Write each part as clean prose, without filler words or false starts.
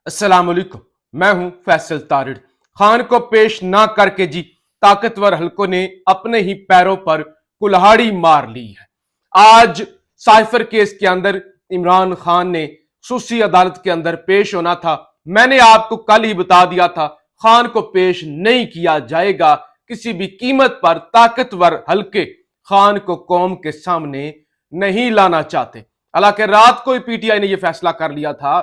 अस्सलाम वालेकुम। मैं हूं फैसल तारिड़। खान को पेश ना करके जी ताकतवर हलकों ने अपने ही पैरों पर कुल्हाड़ी मार ली है। आज साइफर केस के अंदर इमरान खान ने खसूसी अदालत के अंदर पेश होना था। मैंने आपको कल ही बता दिया था खान को पेश नहीं किया जाएगा किसी भी कीमत पर। ताकतवर हलके खान को कौम के सामने नहीं लाना चाहते। हालांकि रात को ही पीटीआई ने यह फैसला कर लिया था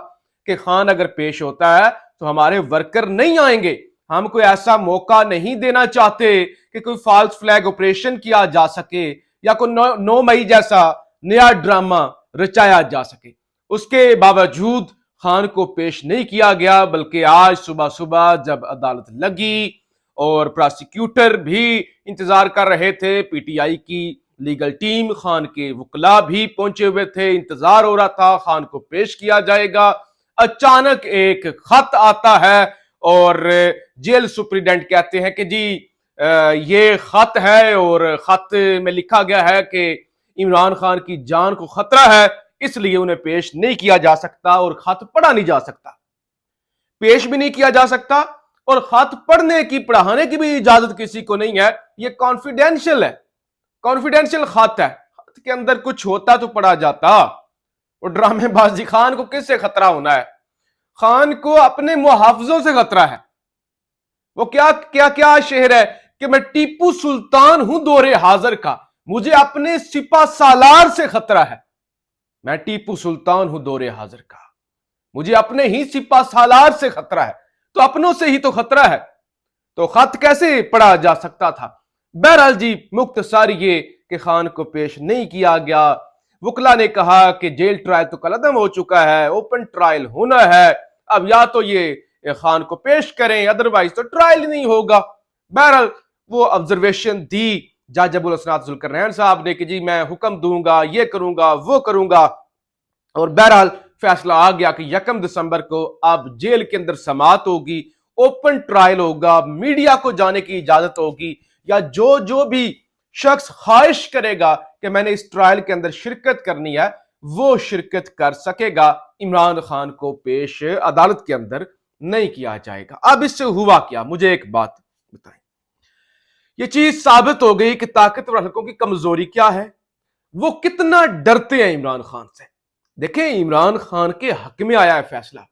कि खान अगर पेश होता है तो हमारे वर्कर नहीं आएंगे। हम कोई ऐसा मौका नहीं देना चाहते कि कोई फॉल्स फ्लैग ऑपरेशन किया जा सके या कोई 9 मई जैसा नया ड्रामा रचाया जा सके। उसके बावजूद खान को पेश नहीं किया गया, बल्कि आज सुबह सुबह जब अदालत लगी और प्रोसिक्यूटर भी इंतजार कर रहे थे, पीटीआई की लीगल टीम, खान के वकला भी पहुंचे हुए थे, इंतजार हो रहा था खान को पेश किया जाएगा। अचानक एक खत आता है और जेल सुप्रीडेंट कहते हैं कि जी ये खत है और खत में लिखा गया है कि इमरान खान की जान को खतरा है, इसलिए उन्हें पेश नहीं किया जा सकता और खत पढ़ा नहीं जा सकता। पेश भी नहीं किया जा सकता और खत पढ़ने की पढ़ाने की भी इजाजत किसी को नहीं है। ये कॉन्फिडेंशियल है, कॉन्फिडेंशियल खत है। खत के अंदर कुछ होता तो पढ़ा जाता। और ड्रामेबाजी, खान को किससे खतरा होना है? खान को अपने मुहाफिजों से खतरा है। वो क्या क्या क्या शेर है कि मैं टीपू सुल्तान हूं दौरे हाजिर का, मुझे अपने सिपा सालार से खतरा है। मैं टीपू सुल्तान हूं दौरे हाजिर का, मुझे अपने ही सिपा सालार से खतरा है। तो अपनों से ही तो खतरा है, तो खत कैसे पढ़ा जा सकता था? बहरहाल जी, मुख्तसर ये कि खान को पेश नहीं किया गया। वकला ने कहा कि जेल ट्रायल तो कलअदम हो चुका है, ओपन ट्रायल होना है। अब या तो ये खान को पेश करें, अदरवाइज तो ट्रायल नहीं होगा। बहरहाल वो ऑब्जर्वेशन दी जज अबुल हसनात जुल्करनैन साहब ने कि जी मैं हुक्म दूंगा, ये करूंगा, वो करूंगा। और बहरहाल फैसला आ गया कि 1 दिसंबर को अब जेल के अंदर समाअत होगी, ओपन ट्रायल होगा, मीडिया को जाने की इजाजत होगी, या जो जो भी शख्स ख्वाहिश करेगा कि मैंने इस ट्रायल के अंदर शिरकत करनी है, वो शिरकत कर सकेगा। इमरान खान को पेश अदालत के अंदर नहीं किया जाएगा। अब इससे हुआ क्या, मुझे एक बात बताएं। ये चीज साबित हो गई कि ताकतवर हलकों की कमजोरी क्या है, वो कितना डरते हैं इमरान खान से। देखें, इमरान खान के हक में आया है फैसला।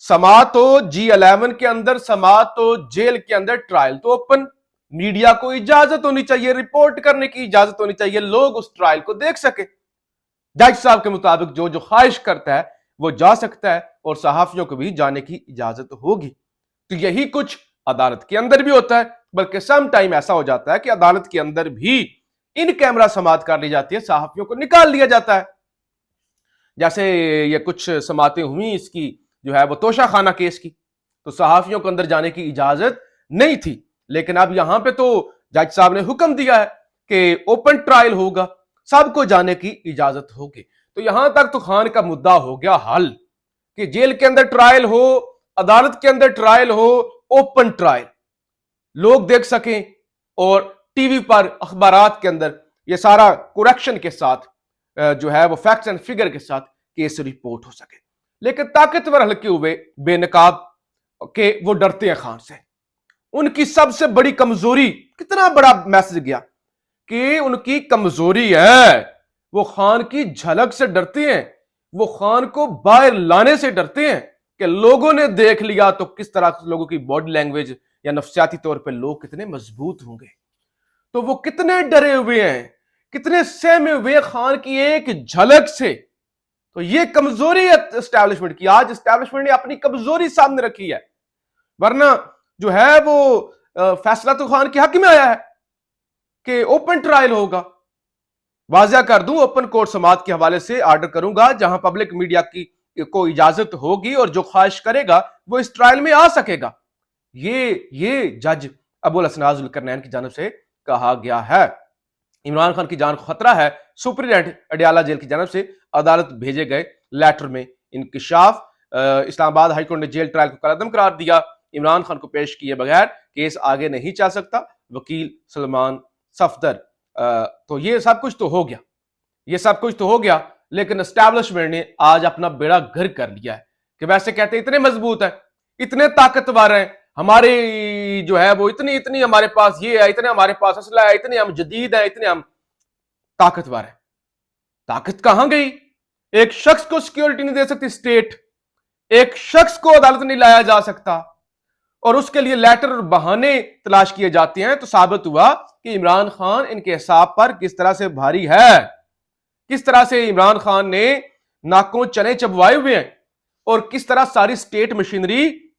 समाअत हो G11 के अंदर, समाअत हो जेल के अंदर, ट्रायल तो ओपन, मीडिया को इजाजत होनी चाहिए, रिपोर्ट करने की इजाजत होनी चाहिए, लोग उस ट्रायल को देख सके। जज साहब के मुताबिक जो जो ख्वाहिश करता है वो जा सकता है और सहाफियों को भी जाने की इजाजत होगी। तो यही कुछ अदालत के अंदर भी होता है, बल्कि सम टाइम ऐसा हो जाता है कि अदालत के अंदर भी इन कैमरा समाअत कर ली जाती है, सहाफियों को निकाल लिया जाता है। जैसे ये कुछ समातें हुई इसकी जो है वो तोशा खाना केस की, तो सहाफियों को अंदर जाने की इजाजत नहीं थी, लेकिन अब यहां पे तो जज साहब ने हुक्म दिया है कि ओपन ट्रायल होगा, सबको जाने की इजाजत होगी। तो यहां तक तो खान का मुद्दा हो गया हल कि जेल के अंदर ट्रायल हो, अदालत के अंदर ट्रायल हो, ओपन ट्रायल, लोग देख सकें और टीवी पर, अखबारात के अंदर ये सारा करेक्शन के साथ जो है वो फैक्ट्स एंड फिगर के साथ केस रिपोर्ट हो सके। लेकिन ताकतवर हल्के हुए बेनकाब के वो डरते हैं खान से। उनकी सबसे बड़ी कमजोरी, कितना बड़ा मैसेज गया कि उनकी कमजोरी है, वो खान की झलक से डरते हैं, वो खान को बाहर लाने से डरते हैं कि लोगों ने देख लिया तो किस तरह लोगों की बॉडी लैंग्वेज या नफ्सियाती तौर पे लोग कितने मजबूत होंगे। तो वो कितने डरे हुए हैं, कितने सहमे हुए खान की एक झलक से। तो ये कमजोरी है एस्टैब्लिशमेंट की। आज एस्टैब्लिशमेंट ने अपनी कमजोरी सामने रखी है, वरना जो है वो फैसला तो खान के हक में आया है कि ओपन ट्रायल होगा। वाजिया कर दूं, ओपन कोर्ट समाअत के हवाले से आर्डर करूंगा, जहां पब्लिक मीडिया की को इजाजत होगी और जो ख्वाहिश करेगा वो इस ट्रायल में आ सकेगा। ये जज अबुल हसनात जुल्करनैन की जानब से कहा गया है। इमरान खान की जान को खतरा है, सुप्रीडेंट अडयाला जेल की जानब से अदालत भेजे गए लेटर में इंकिशाफ। इस्लामाबाद हाईकोर्ट ने जेल ट्रायल को कलअदम करार दिया। इमरान खान को पेश किए बगैर केस आगे नहीं चल सकता, वकील सलमान सफदर। तो ये सब कुछ तो हो गया, ये सब कुछ तो हो गया, लेकिन एस्टैब्लिशमेंट ने आज अपना बेड़ा गर्क कर लिया है کہ वैसे कहते हैं इतने मजबूत है, इतने ताकतवर हैं, हमारी जो है वो इतनी इतनी हमारे पास ये है, इतने हमारे पास असला है, इतने हम जदीद हैं, इतने हम ताकतवर हैं। ताकत कहां गई? एक शख्स को सिक्योरिटी नहीं दे सकती स्टेट, एक शख्स को अदालत नहीं लाया जा सकता और उसके लिए लेटर और बहाने तलाश किए जाते हैं। तो साबित हुआ कि इमरान खान इनके हिसाब पर किस तरह से भारी है, किस तरह से इमरान खान ने नाकों चने चबवाए हुए हैं और किस तरह सारी स्टेट मशीनरी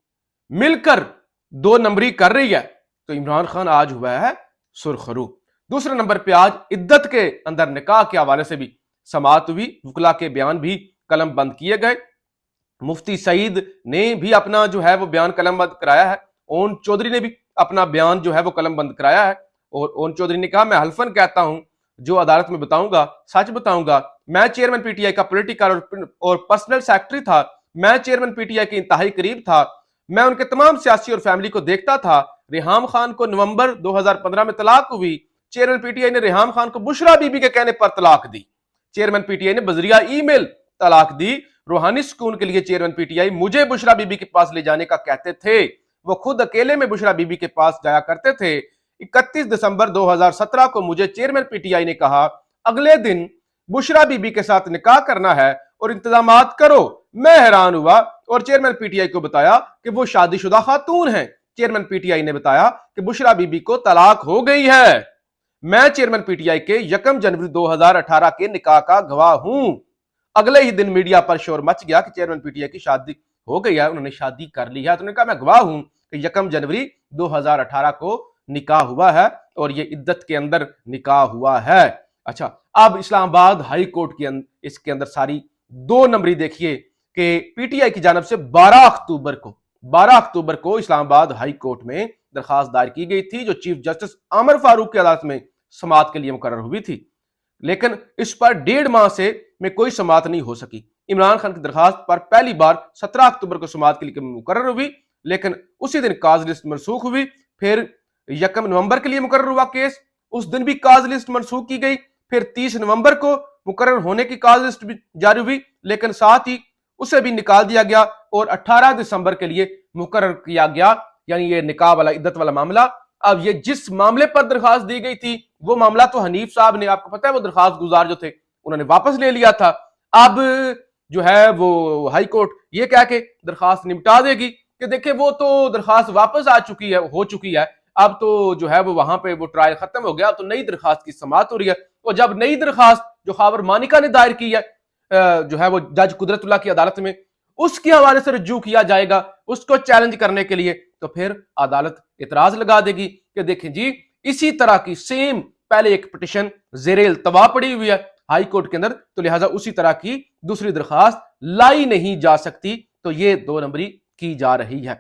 मिलकर दो नंबरी कर रही है। तो इमरान खान आज हुआ है सुरखरू। दूसरे नंबर पे आज इद्दत के अंदर निकाह के हवाले से भी समाअत हुई, वकला के बयान भी कलम बंद किए गए। मुफ्ती सईद ने भी अपना जो है वो बयान कलम बंद कराया है, ओन चौधरी ने भी अपना बयान जो है वो कलम बंद कराया है और ओन चौधरी ने कहा मैं हल्फन कहता हूं जो अदालत में बताऊंगा सच बताऊंगा। मैं चेयरमैन पीटीआई का पॉलिटिकल और पर्सनल सेक्रेटरी था, मैं चेयरमैन पीटीआई के इंतहाई करीब था, मैं उनके तमाम सियासी और फैमिली को देखता था। रेहाम खान को नवंबर 2015 में तलाक हुई, चेयरमैन पीटीआई ने रेहाम खान को बुशरा बीबी के कहने पर तलाक दी, चेयरमैन पीटीआई ने बजरिया ईमेल तलाक दी। रूहानी सुकून के लिए चेयरमैन पीटीआई मुझे बुशरा बीबी के पास ले जाने का कहते थे, वो खुद अकेले में बुशरा बीबी के पास जाया करते थे। 31 दिसंबर 2017 को मुझे चेयरमैन पीटीआई ने कहा अगले दिन बुशरा बीबी के साथ निकाह करना है और इंतजामात करो। मैं हैरान हुआ और चेयरमैन पीटीआई को बताया कि वो शादीशुदा खातून हैं। चेयरमैन पीटीआई ने बताया कि बुशरा बीबी को तलाक हो गई है। मैं चेयरमैन पीटीआई के 1 जनवरी 2018 के निकाह का गवाह हूं। अगले ही दिन मीडिया पर शोर मच गया कि चेयरमैन पीटीआई की शादी हो गई है, उन्होंने शादी कर ली है। तो उन्होंने कहा मैं गवाह हूं कि 1 जनवरी 2018 को निकाह हुआ है और ये इद्दत के अंदर निकाह हुआ है। अच्छा, अब इस्लामाबाद हाई कोर्ट के इसके अंदर सारी 2 नंबरी देखिए कि पीटीआई की जानब से 12 अक्टूबर को इस्लामाबाद हाई कोर्ट में दरखास्त दायर की गई थी जो चीफ जस्टिस आमिर फारूक की अदालत में समाअत के लिए मुकर्रर हुई थी, लेकिन इस पर 1.5 माह से में कोई समाअत नहीं हो सकी। इमरान खान की दरखास्त पर पहली बार 17 अक्टूबर को समाअत के लिए मुकर्रर हुई, लेकिन उसी दिन काज लिस्ट मनसूख हुई। फिर 1 नवंबर के लिए मुकर्रर हुआ केस, उस दिन भी काज लिस्ट मनसूख की गई। फिर 30 नवंबर को मुकर्रर होने की काज लिस्ट भी जारी हुई, लेकिन साथ ही उसे भी निकाल दिया गया और 18 दिसंबर के लिए मुकर्रर किया गया, यानी ये निकाह वाला इद्दत वाला मामला। अब ये जिस मामले पर दरखास्त दी गई थी वो मामला तो हनीफ साहब ने, आपको पता है वो दरखास्त गुजार जो थे उन्होंने वापस ले लिया था। अब जो है वो हाई कोर्ट ये कह के दरखास्त निपटा देगी कि देखिए वो तो दरखास्त वापस आ चुकी है, हो चुकी है, अब तो जो है वो वहां पे वो ट्रायल खत्म हो गया, अब तो नई दरखास्त की समाअत हो रही है। और जब नई दरखास्त जो खावर मानिका ने दायर की है जो है वो जज कुदरतुल्लाह की अदालत में, उसके हवाले से रज्जू किया जाएगा उसको चैलेंज करने के लिए, तो फिर अदालत इतराज लगा देगी कि देखें जी इसी तरह की सेम पहले एक पिटिशन ज़ेरे इल्तवा पड़ी हुई है हाई कोर्ट के अंदर, तो लिहाजा उसी तरह की दूसरी दरखास्त लाई नहीं जा सकती। तो ये 2 नंबरी की जा रही है।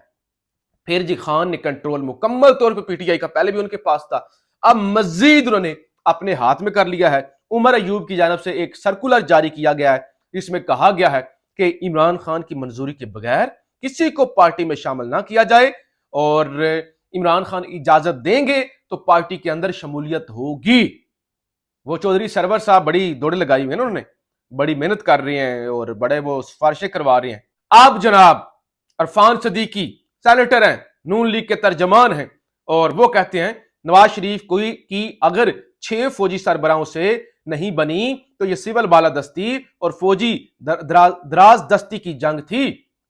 फिर जी खान ने कंट्रोल मुकम्मल तौर पर पीटीआई का पहले भी उनके पास था, अब मजीद उन्होंने अपने हाथ में कर लिया है। उमर अयूब की जानब से एक सर्कुलर जारी किया गया है, इसमें कहा गया है कि इमरान खान की मंजूरी के बगैर किसी को पार्टी में शामिल ना किया जाए और इमरान खान इजाजत देंगे तो पार्टी के अंदर शमूलियत होगी। वो चौधरी सरवर साहब बड़ी दौड़े लगाई हुई है, उन्होंने बड़ी मेहनत कर रहे हैं और बड़े वो सिफारिशें करवा रहे हैं। आप जनाब अरफान सदीकी सेनेटर हैं, नून लीग के तर्जमान हैं और वो कहते हैं नवाज शरीफ की अगर 6 फौजी सरबराहों से नहीं बनी तो ये सिविल बालादस्ती और फौजी दराज दस्ती की जंग थी,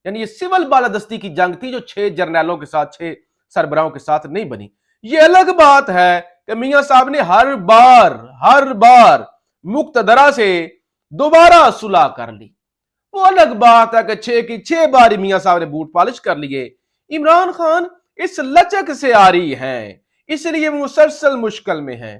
यानी ये सिविल बालादस्ती की जंग थी जो 6 जर्नैलों के साथ 6 सरबराहों के साथ नहीं बनी। ये अलग बात है कि मियां साहब ने हर बार मुक्तदरा से दोबारा सुलह कर ली, वो अलग बात है कि 6 की 6 बार मियां साहब ने बूट पॉलिश कर लिए। इमरान खान इस लचक से आ रही हैं, इसलिए मुसलसल मुश्किल में है।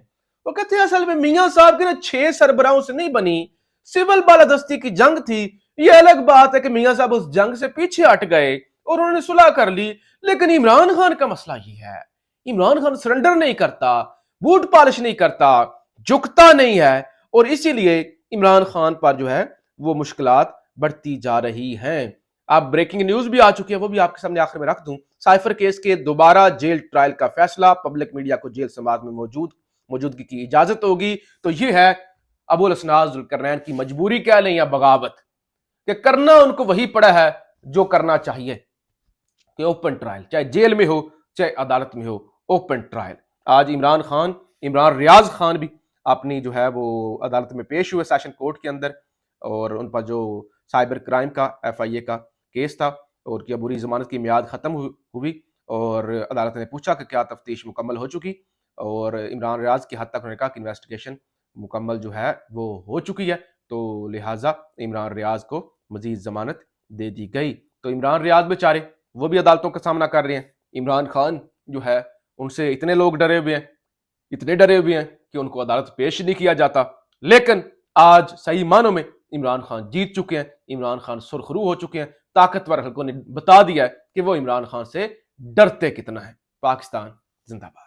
वो कहते हैं असल में मियां साहब के ना 6 सरबराहों से नहीं बनी, सिविल बालादस्ती की जंग थी। ये अलग बात है कि मियां साहब उस जंग से पीछे हट गए और उन्होंने सुलह कर ली, लेकिन इमरान खान का मसला ये है, इमरान खान सरेंडर नहीं करता, बूट पॉलिश नहीं करता, झुकता नहीं है और इसीलिए इमरान खान पर जो है वो मुश्किलात बढ़ती जा रही हैं। अब ब्रेकिंग न्यूज भी आ चुकी है, वो भी आपके सामने आखिर में रख दूं। साइफर केस के दोबारा जेल ट्रायल का फैसला, पब्लिक मीडिया को जेल समाज में मौजूदगी की इजाजत होगी। तो ये है अबुल असनाद जुल्करनैन की मजबूरी कह लें या बगावत, कि करना उनको वही पड़ा है جو کرنا چاہیے کہ اوپن ٹرائل، چاہے جیل میں ہو چاہے عدالت میں ہو، اوپن ٹرائل۔ آج عمران ریاض خان بھی اپنی جو ہے وہ عدالت میں پیش ہوئے سیشن کورٹ کے اندر، اور ان پر جو سائبر کرائم کا FIA کا کیس تھا اور کی عبوری ضمانت کی میعاد ختم ہوئی، اور عدالت نے پوچھا کہ کیا تفتیش مکمل ہو چکی، اور عمران ریاض کی حد تک انہوں نے کہا کہ انویسٹیگیشن مکمل جو ہے وہ ہو چکی ہے، تو لہٰذا عمران ریاض کو مزید ضمانت دے دی گئی۔ تو عمران ریاض بیچارے وہ بھی عدالتوں کا سامنا کر رہے ہیں، عمران خان جو ہے ان سے اتنے لوگ ڈرے ہوئے ہیں کہ ان کو عدالت پیش نہیں کیا جاتا، لیکن آج صحیح معنوں میں عمران خان جیت چکے ہیں، عمران خان سرخرو ہو چکے ہیں، طاقتور حلقوں نے بتا دیا ہے کہ وہ عمران خان سے ڈرتے کتنا ہے۔ پاکستان زندہ باد۔